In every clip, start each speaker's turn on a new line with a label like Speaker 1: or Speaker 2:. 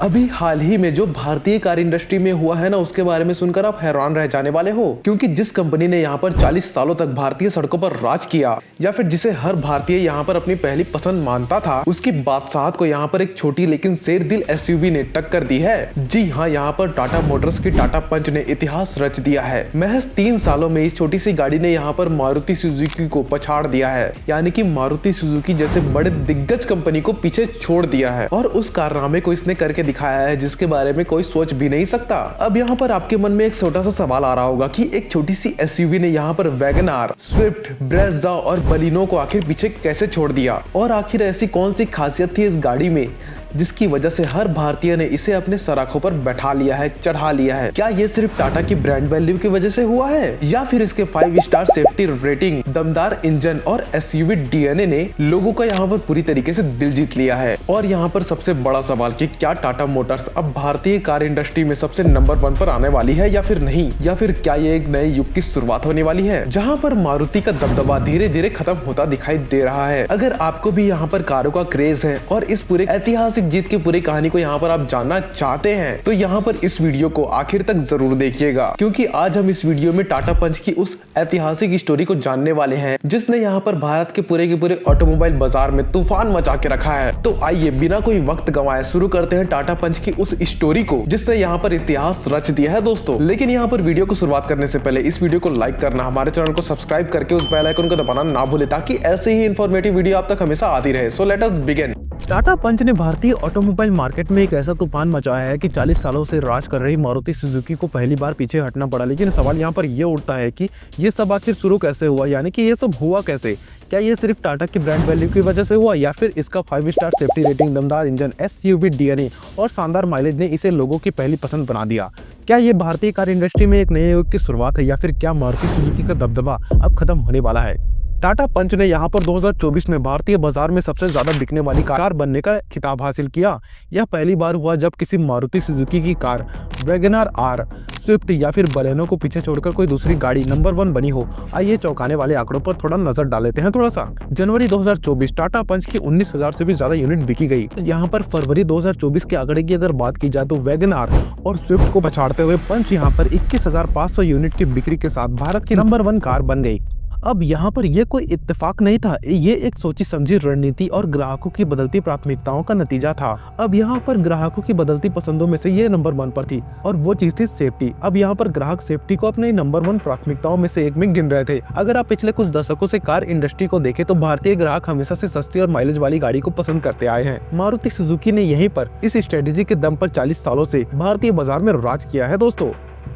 Speaker 1: अभी हाल ही में जो भारतीय कार इंडस्ट्री में हुआ है ना, उसके बारे में सुनकर आप हैरान रह जाने वाले हो। क्योंकि जिस कंपनी ने यहाँ पर 40 सालों तक भारतीय सड़कों पर राज किया, या फिर जिसे हर भारतीय यहाँ पर अपनी पहली पसंद मानता था, उसकी बादशाहत को यहाँ पर एक छोटी लेकिन शेर दिल एसयूवी ने टक्कर दी है। जी हाँ, यहाँ पर टाटा मोटर्स की टाटा पंच ने इतिहास रच दिया है। महज 3 सालों में इस छोटी सी गाड़ी ने यहाँ पर मारुति सुजुकी को पछाड़ दिया है, यानी कि मारुति सुजुकी जैसे बड़े दिग्गज कंपनी को पीछे छोड़ दिया है। और उस कारनामे को इसने करके दिखाया है जिसके बारे में कोई सोच भी नहीं सकता। अब यहाँ पर आपके मन में एक छोटा सा सवाल आ रहा होगा कि एक छोटी सी एसयूवी ने यहाँ पर वैगन आर, स्विफ्ट, ब्रेजा और बलिनो को आखिर पीछे कैसे छोड़ दिया, और आखिर ऐसी कौन सी खासियत थी इस गाड़ी में जिसकी वजह से हर भारतीय ने इसे अपने सराखों पर बैठा लिया है, चढ़ा लिया है। क्या ये सिर्फ टाटा की ब्रांड वैल्यू की वजह से हुआ है, या फिर इसके 5 स्टार सेफ्टी रेटिंग, दमदार इंजन और एसयूवी डीएनए ने लोगों का यहाँ पर पूरी तरीके से दिल जीत लिया है। और यहाँ पर सबसे बड़ा सवाल कि क्या टाटा मोटर्स अब भारतीय कार इंडस्ट्री में सबसे नंबर 1 पर आने वाली है या फिर नहीं, या फिर क्या ये एक नए युग की शुरुआत होने वाली है जहाँ पर मारुति का दबदबा धीरे धीरे खत्म होता दिखाई दे रहा है। अगर आपको भी यहाँ पर कारों का क्रेज है और इस पूरे ऐतिहासिक जीत की पूरी कहानी को यहाँ पर आप जानना चाहते हैं, तो यहाँ पर इस वीडियो को आखिर तक जरूर देखिएगा, क्योंकि आज हम इस वीडियो में टाटा पंच की उस ऐतिहासिक स्टोरी को जानने वाले हैं जिसने यहाँ पर भारत के पूरे ऑटोमोबाइल बाजार में तूफान मचा के रखा है। तो आइए बिना कोई वक्त गंवाए शुरू करते हैं टाटा पंच की उस स्टोरी को जिसने यहाँ पर इतिहास रच दिया है दोस्तों। लेकिन यहाँ पर वीडियो को शुरुआत करने से पहले इस वीडियो को लाइक करना, हमारे चैनल को सब्सक्राइब करके उस बेल आइकन को दबाना ना भूले, ताकि ऐसे ही इन्फॉर्मेटिव वीडियो आप तक हमेशा आती रहे। So let us begin.
Speaker 2: Tata Punch ने भारतीय ऑटोमोबाइल मार्केट में एक ऐसा तूफान मचाया है कि 40 सालों से राज कर रही मारुति सुजुकी को पहली बार पीछे हटना पड़ा। लेकिन सवाल यहाँ पर ये उठता है कि ये सब आखिर शुरू कैसे हुआ, यानी कि ये सब हुआ कैसे। क्या ये सिर्फ टाटा की ब्रांड वैल्यू की वजह से हुआ, या फिर इसका 5 स्टार सेफ्टी रेटिंग, दमदार इंजन, एसयूवी डीएनए और शानदार माइलेज ने इसे लोगों की पहली पसंद बना दिया। क्या ये भारतीय कार इंडस्ट्री में एक नए युग की शुरुआत है, या फिर क्या मारुति सुजुकी का दबदबा अब खत्म होने वाला है। टाटा पंच ने यहाँ पर 2024 में भारतीय बाजार में सबसे ज्यादा बिकने वाली कार बनने का खिताब हासिल किया। यह पहली बार हुआ जब किसी मारुति सुजुकी की कार वैगन आर, स्विफ्ट या फिर बलेनो को पीछे छोड़कर कोई दूसरी गाड़ी नंबर 1 बनी हो। आइए चौंकाने वाले आंकड़ों पर थोड़ा नजर डाल लेते हैं थोड़ा सा। जनवरी 2024 टाटा पंच की 19,000 से भी ज्यादा यूनिट बिकी गई। यहाँ पर फरवरी 2024 के आंकड़े की अगर बात की जाए तो वैगन आर और स्विफ्ट को पछाड़ते हुए पंच यहाँ पर 21,500 यूनिट की बिक्री के साथ भारत की नंबर 1 कार बन गई। अब यहाँ पर यह कोई इत्तेफाक नहीं था, ये एक सोची समझी रणनीति और ग्राहकों की बदलती प्राथमिकताओं का नतीजा था। अब यहाँ पर ग्राहकों की बदलती पसंदों में से ये नंबर 1 पर थी, और वो चीज थी सेफ्टी। अब यहाँ पर ग्राहक सेफ्टी को अपने नंबर 1 प्राथमिकताओं में से एक में गिन रहे थे। अगर आप पिछले कुछ दशकों से कार इंडस्ट्री को देखें तो भारतीय ग्राहक हमेशा से सस्ती और माइलेज वाली गाड़ी को पसंद करते आए हैं। मारुति सुजुकी ने यहीं पर इस स्ट्रेटेजी के दम पर 40 सालों से भारतीय बाजार में राज किया है दोस्तों।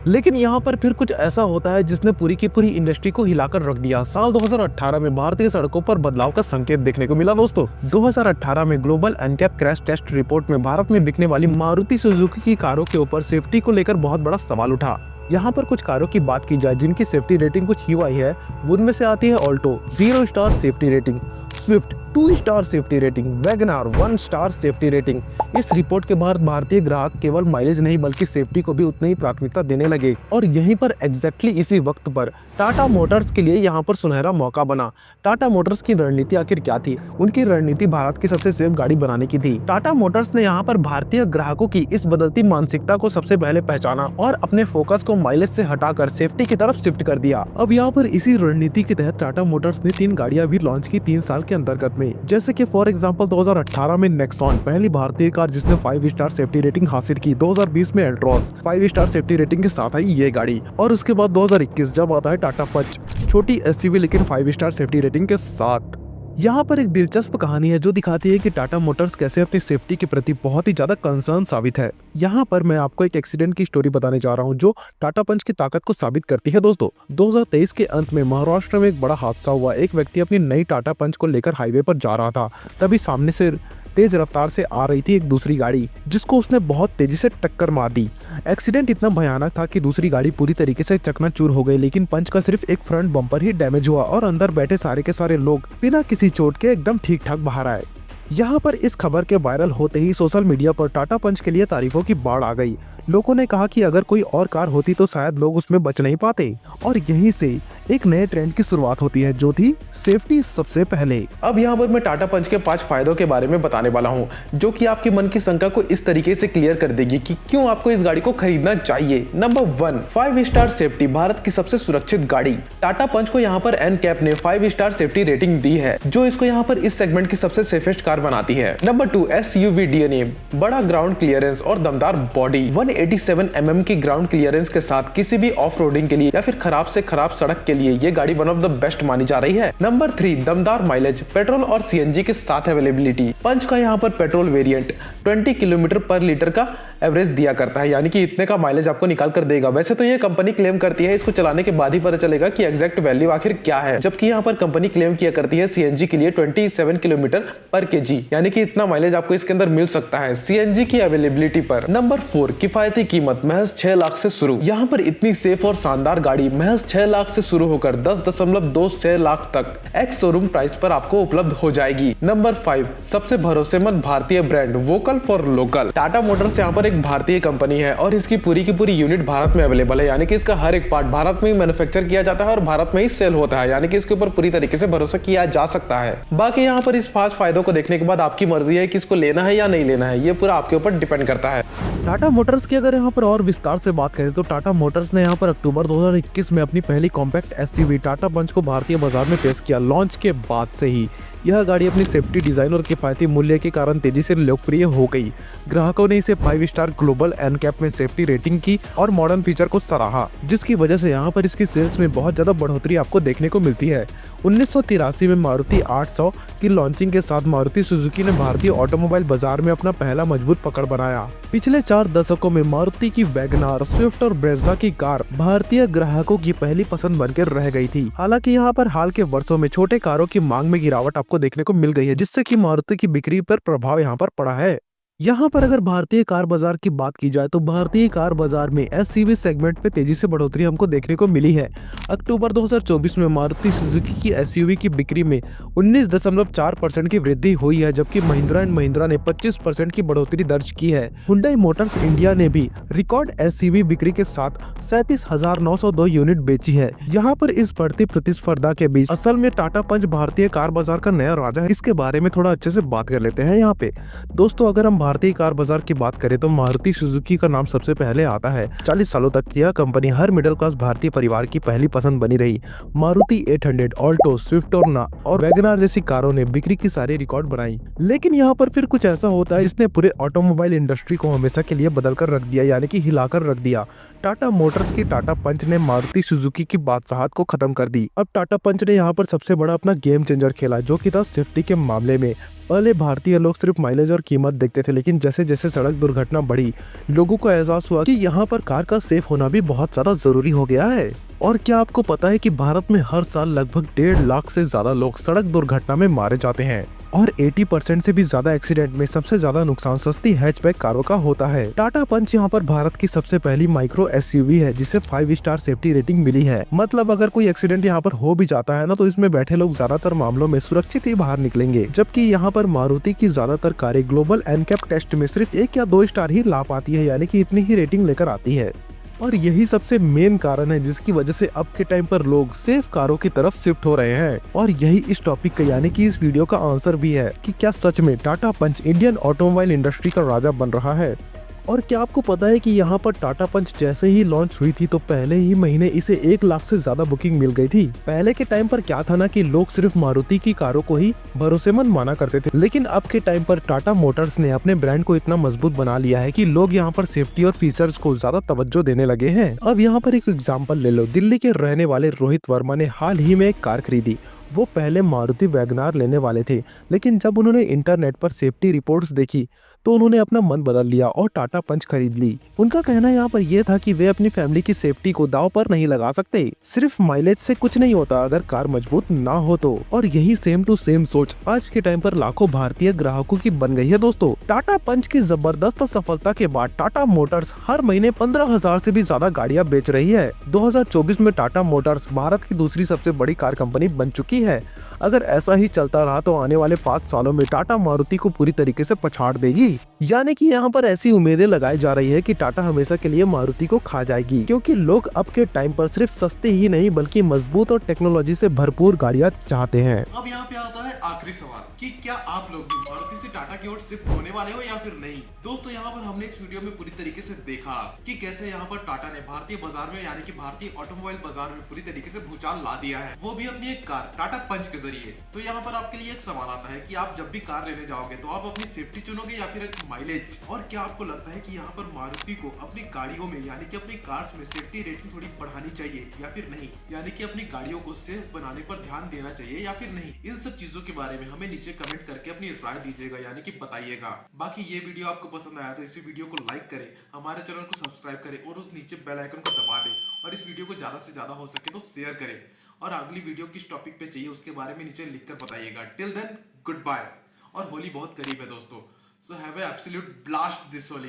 Speaker 2: लेकिन यहाँ पर फिर कुछ ऐसा होता है जिसने पूरी की पूरी इंडस्ट्री को हिलाकर रख दिया। साल 2018 में भारतीय सड़कों पर बदलाव का संकेत देखने को मिला दोस्तों। 2018 में global NCAP crash test report में भारत में बिकने वाली मारुति सुजुकी की कारों के ऊपर सेफ्टी को लेकर बहुत बड़ा सवाल उठा। यहाँ पर कुछ कारों की बात की जाए जिनकी सेफ्टी रेटिंग कुछ ही आई है, उनमें से आती है Alto 0 star safety rating, Swift 2 star safety rating, Wagon R 1 star safety rating. इस रिपोर्ट के बाद भारतीय ग्राहक केवल माइलेज नहीं बल्कि सेफ्टी को भी उतनी ही प्राथमिकता देने लगे। और यहीं पर एग्जैक्टली इसी वक्त पर टाटा मोटर्स के लिए यहाँ पर सुनहरा मौका बना। टाटा मोटर्स की रणनीति आखिर क्या थी? उनकी रणनीति भारत की सबसे सेफ गाड़ी बनाने की थी। टाटा मोटर्स ने यहाँ पर भारतीय ग्राहकों की इस बदलती मानसिकता को सबसे पहले पहचाना और अपने फोकस को माइलेज से हटाकर सेफ्टी की तरफ शिफ्ट कर दिया। अब यहाँ पर इसी रणनीति के तहत टाटा मोटर्स ने 3 गाड़ियां भी लॉन्च की 3 साल के अंतर्गत में। जैसे कि फॉर एग्जांपल 2018 में नेक्सॉन, पहली भारतीय कार जिसने 5 स्टार सेफ्टी रेटिंग हासिल की। 2020 में एल्ट्रॉस 5 स्टार सेफ्टी रेटिंग के साथ आई ये गाड़ी। और उसके बाद 2021 जब आता है टाटा पंच, छोटी एसयूवी लेकिन 5 स्टार सेफ्टी रेटिंग के साथ। यहाँ पर एक दिलचस्प कहानी है जो दिखाती है कि टाटा मोटर्स कैसे अपनी सेफ्टी के प्रति बहुत ही ज्यादा कंसर्न साबित है। यहाँ पर मैं आपको एक एक्सीडेंट की स्टोरी बताने जा रहा हूँ जो टाटा पंच की ताकत को साबित करती है दोस्तों। 2023 के अंत में महाराष्ट्र में एक बड़ा हादसा हुआ। एक व्यक्ति अपनी नई टाटा पंच को लेकर हाईवे पर जा रहा था, तभी सामने से तेज रफ्तार से आ रही थी एक दूसरी गाड़ी जिसको उसने बहुत तेजी से टक्कर मार दी। एक्सीडेंट इतना भयानक था कि दूसरी गाड़ी पूरी तरीके से चकनाचूर हो गई, लेकिन पंच का सिर्फ एक फ्रंट बम्पर ही डैमेज हुआ और अंदर बैठे सारे के सारे लोग बिना किसी चोट के एकदम ठीक ठाक बाहर आए। यहाँ पर इस खबर के वायरल होते ही सोशल मीडिया पर टाटा पंच के लिए तारीफों की बाढ़ आ गई। लोगों ने कहा कि अगर कोई और कार होती तो शायद लोग उसमें बच नहीं पाते, और यहीं से एक नए ट्रेंड की शुरुआत होती है जो थी सेफ्टी सबसे पहले।
Speaker 1: अब यहाँ पर मैं टाटा पंच के 5 फायदों के बारे में बताने वाला हूँ, जो कि आपके मन की शंका को इस तरीके से क्लियर कर देगी कि क्यों आपको इस गाड़ी को खरीदना चाहिए। नंबर 1, 5 स्टार सेफ्टी, भारत की सबसे सुरक्षित गाड़ी। टाटा पंच को यहाँ पर एनकैप ने 5 स्टार सेफ्टी रेटिंग दी है, जो इसको यहाँ पर इस सेगमेंट की सबसे सेफेस्ट कार बनाती है। नंबर 2, SUV DNA, बड़ा ग्राउंड क्लियरेंस और दमदार बॉडी। 187 mm की ग्राउंड क्लियरेंस के साथ किसी भी ऑफ रोडिंग के लिए या फिर खराब से खराब सड़क के लिए ये गाड़ी वन ऑफ द बेस्ट मानी जा रही है। नंबर 3, दमदार माइलेज, पेट्रोल और CNG के साथ अवेलेबिलिटी। पंच का यहाँ पर पेट्रोल वेरिएंट 20 किलोमीटर पर लीटर का एवरेज दिया करता है, यानी कि इतने का माइलेज आपको निकाल कर देगा। वैसे तो ये कंपनी क्लेम करती है, इसको चलाने के बाद ही पता चलेगा कि एग्जैक्ट वैल्यू आखिर क्या है, जबकि यहाँ पर कंपनी क्लेम किया करती है CNG के लिए 27 किलोमीटर पर kg, यानी कि इतना माइलेज आपको इसके अंदर मिल सकता है CNG की अवेलेबिलिटी पर। नंबर 4, किफायती कीमत, महज 6 लाख से शुरू। यहाँ पर इतनी सेफ और शानदार गाड़ी महज 6 लाख से शुरू होकर 10.26 लाख तक एक्स शोरूम प्राइस पर आपको उपलब्ध हो जाएगी। नंबर 5, सबसे भरोसेमंद भारतीय brand, vocal for local. Tata Motors यहाँ पर एक भारतीय कंपनी है और इसकी पूरी की पूरी यूनिट भारत में अवेलेबल है, यानी कि इसका हर एक पार्ट भारत में ही मैन्युफैक्चर किया जाता है और भारत में ही सेल होता है, यानी कि इसके ऊपर पूरी तरीके से भरोसा किया जा सकता है। बाकी यहाँ पर इस 5 फायदों को देखने के बाद आपकी मर्जी है कि इसको लेना है या नहीं लेना है, ये पूरा आपके ऊपर डिपेंड करता है।
Speaker 2: टाटा मोटर्स की अगर यहाँ पर और विस्तार से बात करें तो टाटा मोटर्स ने यहाँ पर अक्टूबर 2021 में अपनी पहली कॉम्पैक्ट SUV टाटा पंच को भारतीय बाजार में पेश किया। लॉन्च के बाद से ही यह गाड़ी अपनी सेफ्टी, डिजाइन और किफायती मूल्य के कारण तेजी से लोकप्रिय हो गई। ग्राहकों ने इसे 5 स्टार ग्लोबल एनकैप में सेफ्टी रेटिंग की और मॉडर्न फीचर को सराहा, जिसकी वजह से यहाँ पर इसकी सेल्स में बहुत ज्यादा बढ़ोतरी आपको देखने को मिलती है। 1983 में मारुति 800 की लॉन्चिंग के साथ मारुति सुजुकी ने भारतीय ऑटोमोबाइल बाजार में अपना पहला मजबूत पकड़ बनाया। पिछले 4 दशकों में मारुति की वैगनार, स्विफ्ट और ब्रेजा की कार भारतीय ग्राहकों की पहली पसंद बनकर रह गई थी। हालांकि यहाँ पर हाल के वर्षों में छोटे कारों की मांग में गिरावट आपको देखने को मिल गई है, जिससे कि मारुति की बिक्री पर प्रभाव यहाँ पर पड़ा है। यहाँ पर अगर भारतीय कार बाजार की बात की जाए तो भारतीय कार बाजार में SUV सेगमेंट पे तेजी से बढ़ोतरी हमको देखने को मिली है। अक्टूबर 2024 में मारुति सुजुकी की SUV की बिक्री में 19.4% की वृद्धि हुई है, जबकि महिंद्रा एंड महिंद्रा ने 25% की बढ़ोतरी दर्ज की है। हुंडई मोटर्स इंडिया ने भी रिकॉर्ड SUV बिक्री के साथ 37,902 यूनिट बेची है। यहाँ पर इस बढ़ती प्रतिस्पर्धा के बीच असल में टाटा पंच भारतीय कार बाजार का नया राजा है। इसके बारे में थोड़ा अच्छे से बात कर लेते हैं। यहाँ पे दोस्तों, अगर हम भारतीय कार बाजार की बात करें तो मारुति सुजुकी का नाम सबसे पहले आता है। 40 सालों तक यह कंपनी हर मिडिल क्लास भारतीय परिवार की पहली पसंद बनी रही। मारुति 800, ऑल्टो, स्विफ्ट और वैगनार जैसी कारों ने बिक्री की सारी रिकॉर्ड बनाई। लेकिन यहाँ पर फिर कुछ ऐसा होता है जिसने पूरे ऑटोमोबाइल इंडस्ट्री को हमेशा के लिए बदल कर रख दिया, यानी कि हिलाकर रख दिया। टाटा मोटर्स की टाटा पंच ने मारुति सुजुकी की बादशाहत को खत्म कर दी। अब टाटा पंच ने यहाँ पर सबसे बड़ा अपना गेम चेंजर खेला, जो कि था सेफ्टी के मामले में। पहले भारतीय लोग सिर्फ माइलेज और कीमत देखते थे, लेकिन जैसे जैसे सड़क दुर्घटना बढ़ी, लोगों को एहसास हुआ कि यहाँ पर कार का सेफ होना भी बहुत ज्यादा जरूरी हो गया है। और क्या आपको पता है कि भारत में हर साल लगभग 1.5 लाख से ज्यादा लोग सड़क दुर्घटना में मारे जाते हैं और 80% से भी ज्यादा एक्सीडेंट में सबसे ज्यादा नुकसान सस्ती हैचबैक कारों का होता है। टाटा पंच यहाँ पर भारत की सबसे पहली माइक्रो SUV है जिसे 5 स्टार सेफ्टी रेटिंग मिली है। मतलब अगर कोई एक्सीडेंट यहाँ पर हो भी जाता है ना, तो इसमें बैठे लोग ज्यादातर मामलों में सुरक्षित ही बाहर निकलेंगे। जबकि यहाँ पर मारुति की ज्यादातर कारें ग्लोबल एनकैप टेस्ट में सिर्फ 1 या 2 स्टार ही ला पाती है, यानी कि इतनी ही रेटिंग लेकर आती है। और यही सबसे मेन कारण है जिसकी वजह से अब के टाइम पर लोग सेफ कारों की तरफ शिफ्ट हो रहे हैं। और यही इस टॉपिक का यानी कि इस वीडियो का आंसर भी है कि क्या सच में टाटा पंच इंडियन ऑटोमोबाइल इंडस्ट्री का राजा बन रहा है। और क्या आपको पता है कि यहाँ पर टाटा पंच जैसे ही लॉन्च हुई थी तो पहले ही महीने इसे 1 लाख से ज्यादा बुकिंग मिल गई थी। पहले के टाइम पर क्या था ना कि लोग सिर्फ मारुति की कारों को ही भरोसेमंद माना करते थे, लेकिन अब के टाइम पर टाटा मोटर्स ने अपने ब्रांड को इतना मजबूत बना लिया है कि लोग यहाँ पर सेफ्टी और फीचर्स को ज्यादा तवज्जो देने लगे हैं। अब यहाँ पर एक एग्जाम्पल ले लो, दिल्ली के रहने वाले रोहित वर्मा ने हाल ही में एक कार खरीदी। वो पहले मारुति वैगनार लेने वाले थे, लेकिन जब उन्होंने इंटरनेट पर सेफ्टी रिपोर्ट्स देखी तो उन्होंने अपना मन बदल लिया और टाटा पंच खरीद ली। उनका कहना यहाँ पर यह था कि वे अपनी फैमिली की सेफ्टी को दांव पर नहीं लगा सकते। सिर्फ माइलेज से कुछ नहीं होता अगर कार मजबूत ना हो तो। और यही सेम टू सेम सोच आज के टाइम पर लाखों भारतीय ग्राहकों की बन गई है। दोस्तों, टाटा पंच की जबरदस्त सफलता के बाद टाटा मोटर्स हर महीने 15,000 से भी ज्यादा गाड़ियां बेच रही है। 2024 में टाटा मोटर्स भारत की दूसरी सबसे बड़ी कार कंपनी बन चुकी है। अगर ऐसा ही चलता रहा तो आने वाले 5 सालों में टाटा मारुति को पूरी तरीके से पछाड़ देगी। यानी कि यहाँ पर ऐसी उम्मीदें लगाई जा रही है कि टाटा हमेशा के लिए मारुति को खा जाएगी, क्योंकि लोग अब के टाइम पर सिर्फ सस्ते ही नहीं बल्कि मजबूत और टेक्नोलॉजी से भरपूर गाड़ियां चाहते हैं।
Speaker 1: अब यहाँ पे आता है आखिरी सवाल कि क्या आप लोग भी मारुति से टाटा की ओर शिफ्ट होने वाले हो या फिर नहीं। दोस्तों यहाँ पर हमने इस वीडियो में पूरी तरीके से देखा कि कैसे यहाँ पर टाटा ने भारतीय बाजार में यानी कि भारतीय ऑटोमोबाइल बाजार में पूरी तरीके से भूचाल ला दिया है, वो भी अपनी एक कार टाटा पंच के जरिए। तो यहाँ पर आपके लिए एक सवाल आता है कि आप जब भी कार लेने जाओगे तो आप अपनी सेफ्टी चुनोगे या फिर एक माइलेज। और क्या आपको लगता है कि यहाँ पर मारुति को अपनी गाड़ियों में यानी कि अपनी कार्स में सेफ्टी रेटिंग थोड़ी बढ़ानी चाहिए या फिर नहीं, यानी कि अपनी गाड़ियों को सेफ बनाने पर ध्यान देना चाहिए या फिर नहीं। इन सब चीजों के बारे में हमें नीचे कमेंट करके अपनी राय दीजिएगा यानी कि बताइएगा। बाकी ये वीडियो आपको पसंद आया तो इसी वीडियो को लाइक करें, हमारे चैनल को सब्सक्राइब करें और उस नीचे बेल आइकन को दबा दें और इस वीडियो को ज्यादा से ज्यादा हो सके तो शेयर करें। और अगली वीडियो किस टॉपिक पे चाहिए उसके बारे में नीचे लिखकर बताइएगा। Till then good bye. और होली बहुत करीब है दोस्तों, so have a absolute blast this Holi.